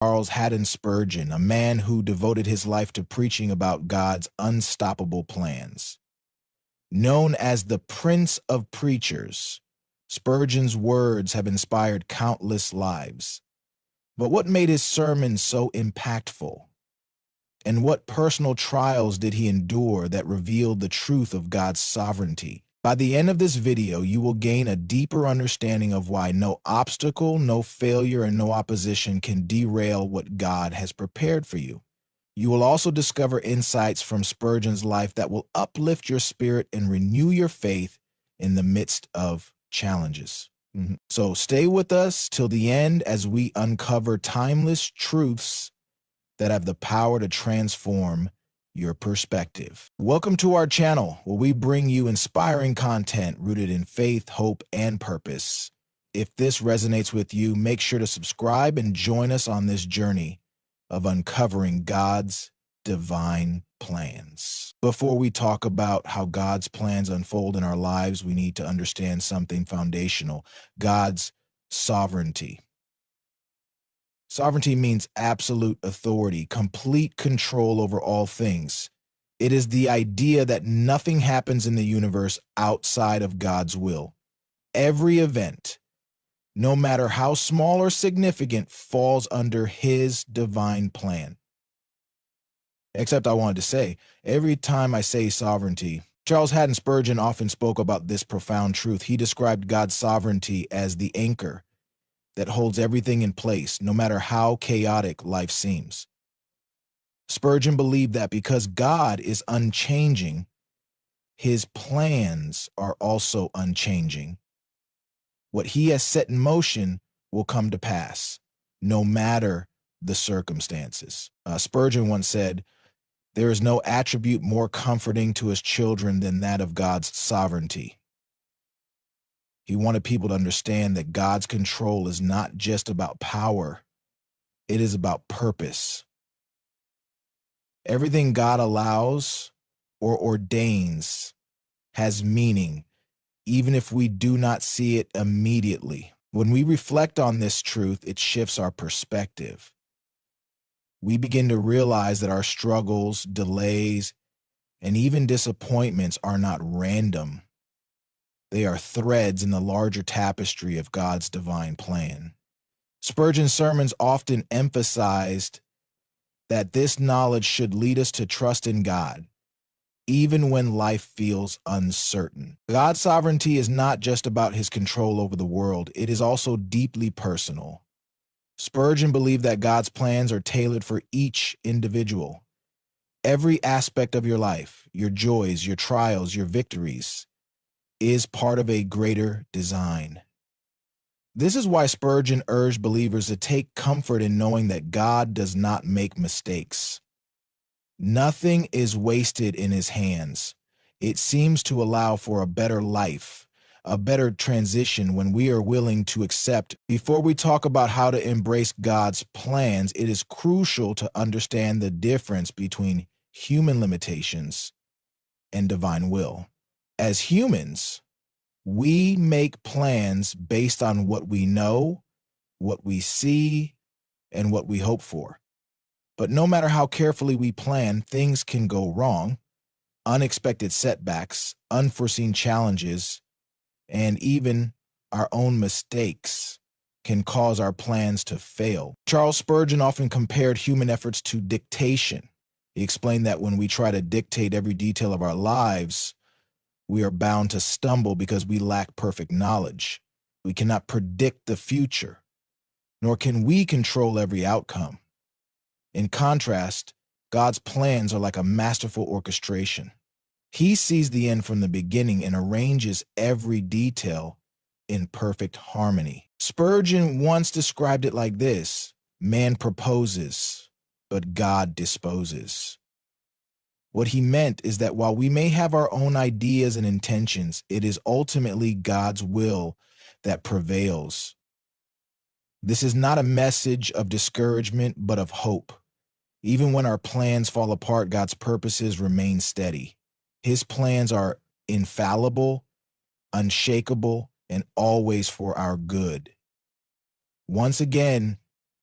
Charles Spurgeon, a man who devoted his life to preaching about God's unstoppable plans. Known as the Prince of Preachers, Spurgeon's words have inspired countless lives. But what made his sermons so impactful? And what personal trials did he endure that revealed the truth of God's sovereignty? By the end of this video, you will gain a deeper understanding of why no obstacle, no failure, and no opposition can derail what God has prepared for you. You will also discover insights from Spurgeon's life that will uplift your spirit and renew your faith in the midst of challenges. So stay with us till the end as we uncover timeless truths that have the power to transform your perspective. Welcome to our channel, where we bring you inspiring content rooted in faith, hope, and purpose. If this resonates with you, make sure to subscribe and join us on this journey of uncovering God's divine plans. Before we talk about how God's plans unfold in our lives, we need to understand something foundational: God's sovereignty. Sovereignty means absolute authority, complete control over all things. It is the idea that nothing happens in the universe outside of God's will. Every event, no matter how small or significant, falls under His divine plan. Except I wanted to say, every time I say sovereignty, Charles Spurgeon often spoke about this profound truth. He described God's sovereignty as the anchor that holds everything in place, no matter how chaotic life seems. Spurgeon believed that because God is unchanging, His plans are also unchanging. What He has set in motion will come to pass, no matter the circumstances. Spurgeon once said, "There is no attribute more comforting to His children than that of God's sovereignty." He wanted people to understand that God's control is not just about power, it is about purpose. Everything God allows or ordains has meaning, even if we do not see it immediately. When we reflect on this truth, it shifts our perspective. We begin to realize that our struggles, delays, and even disappointments are not random. They are threads in the larger tapestry of God's divine plan. Spurgeon's sermons often emphasized that this knowledge should lead us to trust in God, even when life feels uncertain. God's sovereignty is not just about His control over the world, it is also deeply personal. Spurgeon believed that God's plans are tailored for each individual. Every aspect of your life, your joys, your trials, your victories, is part of a greater design. This is why Spurgeon urged believers to take comfort in knowing that God does not make mistakes. Nothing is wasted in His hands. It seems to allow for a better life, a better transition when we are willing to accept. Before we talk about how to embrace God's plans, it is crucial to understand the difference between human limitations and divine will. As humans, we make plans based on what we know, what we see, and what we hope for. But no matter how carefully we plan, things can go wrong. Unexpected setbacks, unforeseen challenges, and even our own mistakes can cause our plans to fail. Charles Spurgeon often compared human efforts to dictation. He explained that when we try to dictate every detail of our lives, we are bound to stumble because we lack perfect knowledge. We cannot predict the future, nor can we control every outcome. In contrast, God's plans are like a masterful orchestration. He sees the end from the beginning and arranges every detail in perfect harmony. Spurgeon once described it like this: man proposes, but God disposes. What he meant is that while we may have our own ideas and intentions, it is ultimately God's will that prevails. This is not a message of discouragement, but of hope. Even when our plans fall apart, God's purposes remain steady. His plans are infallible, unshakable, and always for our good. Once again,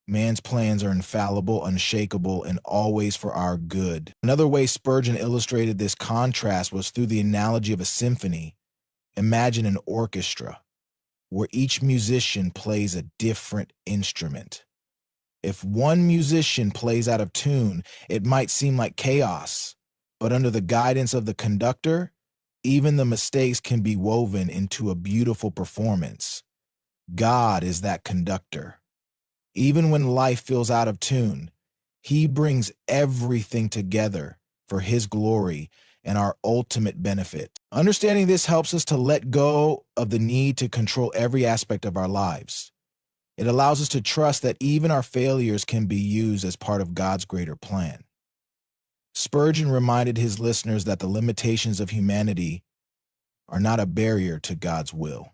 Man's plans are infallible, unshakable, and always for our good. Another way Spurgeon illustrated this contrast was through the analogy of a symphony. Imagine an orchestra where each musician plays a different instrument. If one musician plays out of tune, it might seem like chaos, but under the guidance of the conductor, even the mistakes can be woven into a beautiful performance. God is that conductor. Even when life feels out of tune, He brings everything together for His glory and our ultimate benefit. Understanding this helps us to let go of the need to control every aspect of our lives. It allows us to trust that even our failures can be used as part of God's greater plan. Spurgeon reminded his listeners that the limitations of humanity are not a barrier to God's will.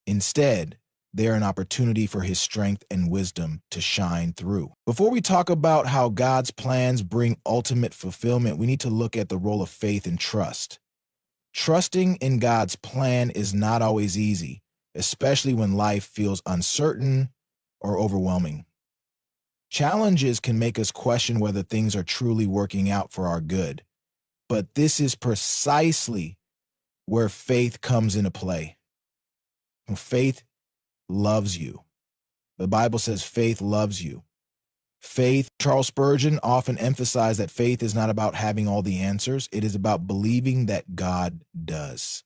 Instead, they are an opportunity for His strength and wisdom to shine through. Before we talk about how God's plans bring ultimate fulfillment, we need to look at the role of faith and trust. Trusting in God's plan is not always easy, especially when life feels uncertain or overwhelming. Challenges can make us question whether things are truly working out for our good. But this is precisely where faith comes into play. Faith loves you. The Bible says faith loves you. Charles Spurgeon often emphasized that faith is not about having all the answers. It is about believing that God does.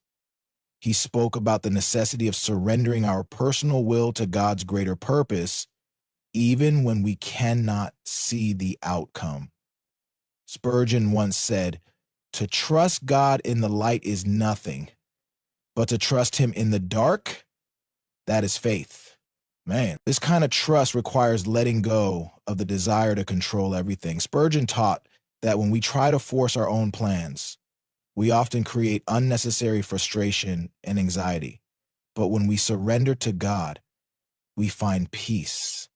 He spoke about the necessity of surrendering our personal will to God's greater purpose, even when we cannot see the outcome. Spurgeon once said, "To trust God in the light is nothing, but to trust Him in the dark, that is faith." Man, this kind of trust requires letting go of the desire to control everything. Spurgeon taught that when we try to force our own plans, we often create unnecessary frustration and anxiety. But when we surrender to God, we find peace,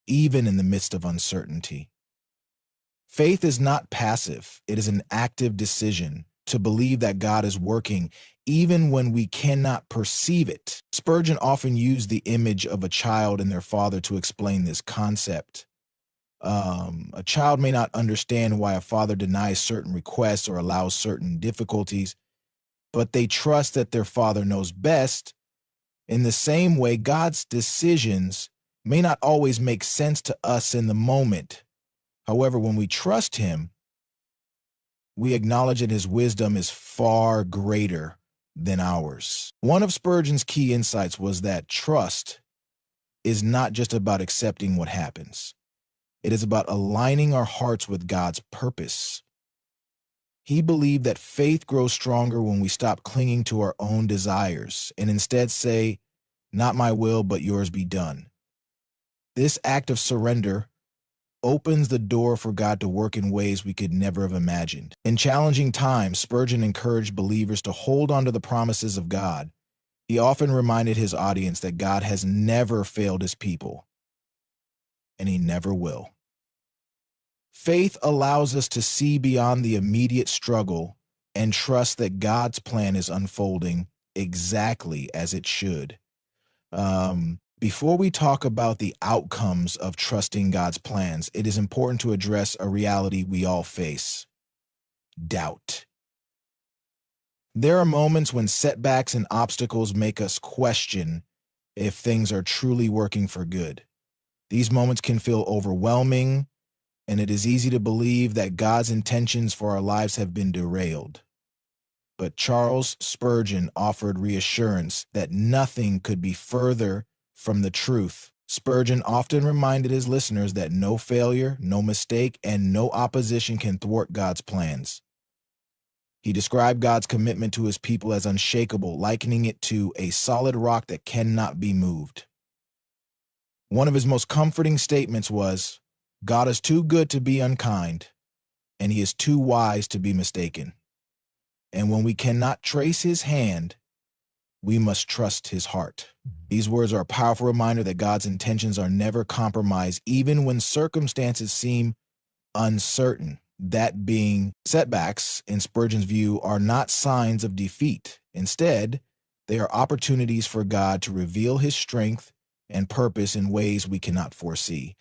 even in the midst of uncertainty. Faith is not passive. It is an active decision to believe that God is working even when we cannot perceive it. Spurgeon often used the image of a child and their father to explain this concept. A child may not understand why a father denies certain requests or allows certain difficulties, but they trust that their father knows best. In the same way, God's decisions may not always make sense to us in the moment. However, when we trust Him, we acknowledge that His wisdom is far greater than ours. One of Spurgeon's key insights was that trust is not just about accepting what happens. It is about aligning our hearts with God's purpose. He believed that faith grows stronger when we stop clinging to our own desires and instead say, "Not my will, but yours be done." This act of surrender opens the door for God to work in ways we could never have imagined. In challenging times, Spurgeon encouraged believers to hold on to the promises of God. He often reminded his audience that God has never failed His people, and He never will. Faith allows us to see beyond the immediate struggle and trust that God's plan is unfolding exactly as it should. Before we talk about the outcomes of trusting God's plans, it is important to address a reality we all face: doubt. There are moments when setbacks and obstacles make us question if things are truly working for good. These moments can feel overwhelming, and it is easy to believe that God's intentions for our lives have been derailed. But Charles Spurgeon offered reassurance that nothing could be further from the truth. Spurgeon often reminded his listeners that no failure, no mistake, and no opposition can thwart God's plans. He described God's commitment to His people as unshakable, likening it to a solid rock that cannot be moved. One of his most comforting statements was, "God is too good to be unkind, and He is too wise to be mistaken. And when we cannot trace His hand, we must trust His heart." These words are a powerful reminder that God's intentions are never compromised, even when circumstances seem uncertain. That being, setbacks, in Spurgeon's view, are not signs of defeat. Instead, they are opportunities for God to reveal His strength and purpose in ways we cannot foresee.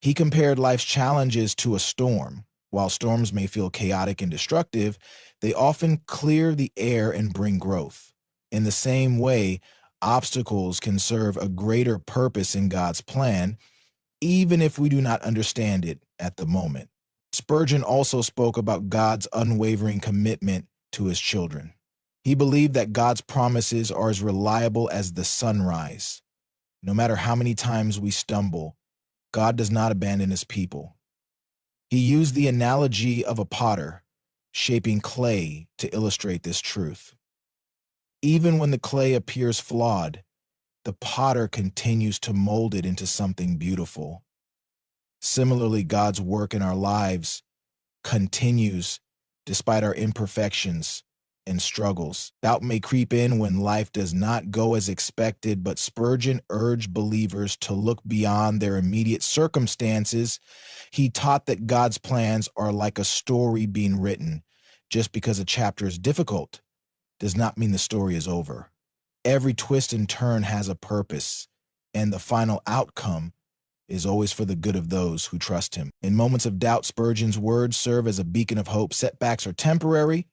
He compared life's challenges to a storm. While storms may feel chaotic and destructive, they often clear the air and bring growth. In the same way, obstacles can serve a greater purpose in God's plan, even if we do not understand it at the moment. Spurgeon also spoke about God's unwavering commitment to his children. He believed that God's promises are as reliable as the sunrise. No matter how many times we stumble, God does not abandon his people. He used the analogy of a potter shaping clay to illustrate this truth. Even when the clay appears flawed, the potter continues to mold it into something beautiful. Similarly, God's work in our lives continues despite our imperfections and struggles. Doubt may creep in when life does not go as expected, but Spurgeon urged believers to look beyond their immediate circumstances. He taught that God's plans are like a story being written. Just because a chapter is difficult does not mean the story is over. Every twist and turn has a purpose, and the final outcome is always for the good of those who trust him. In moments of doubt, Spurgeon's words serve as a beacon of hope. Setbacks are temporary,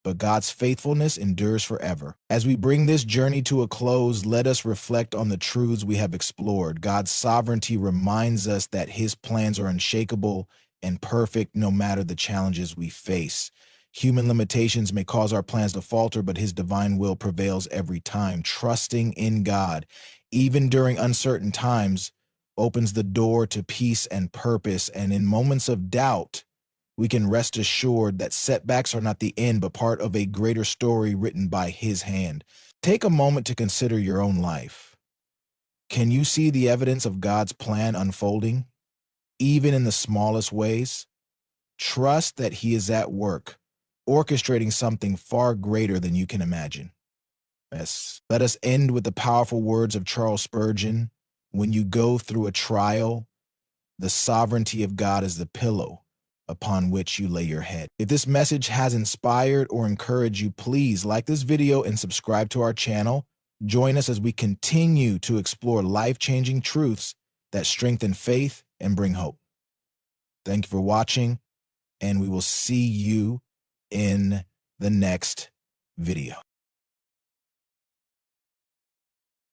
but God's faithfulness endures forever. As we bring this journey to a close, let us reflect on the truths we have explored. God's sovereignty reminds us that his plans are unshakable and perfect no matter the challenges we face. Human limitations may cause our plans to falter, but his divine will prevails every time. Trusting in God, even during uncertain times, opens the door to peace and purpose. And in moments of doubt, we can rest assured that setbacks are not the end, but part of a greater story written by his hand. Take a moment to consider your own life. Can you see the evidence of God's plan unfolding, even in the smallest ways? Trust that he is at work, orchestrating something far greater than you can imagine. Yes. Let us end with the powerful words of Charles Spurgeon. When you go through a trial, the sovereignty of God is the pillow upon which you lay your head. If this message has inspired or encouraged you, please like this video and subscribe to our channel. Join us as we continue to explore life-changing truths that strengthen faith and bring hope. Thank you for watching, and we will see you in the next video.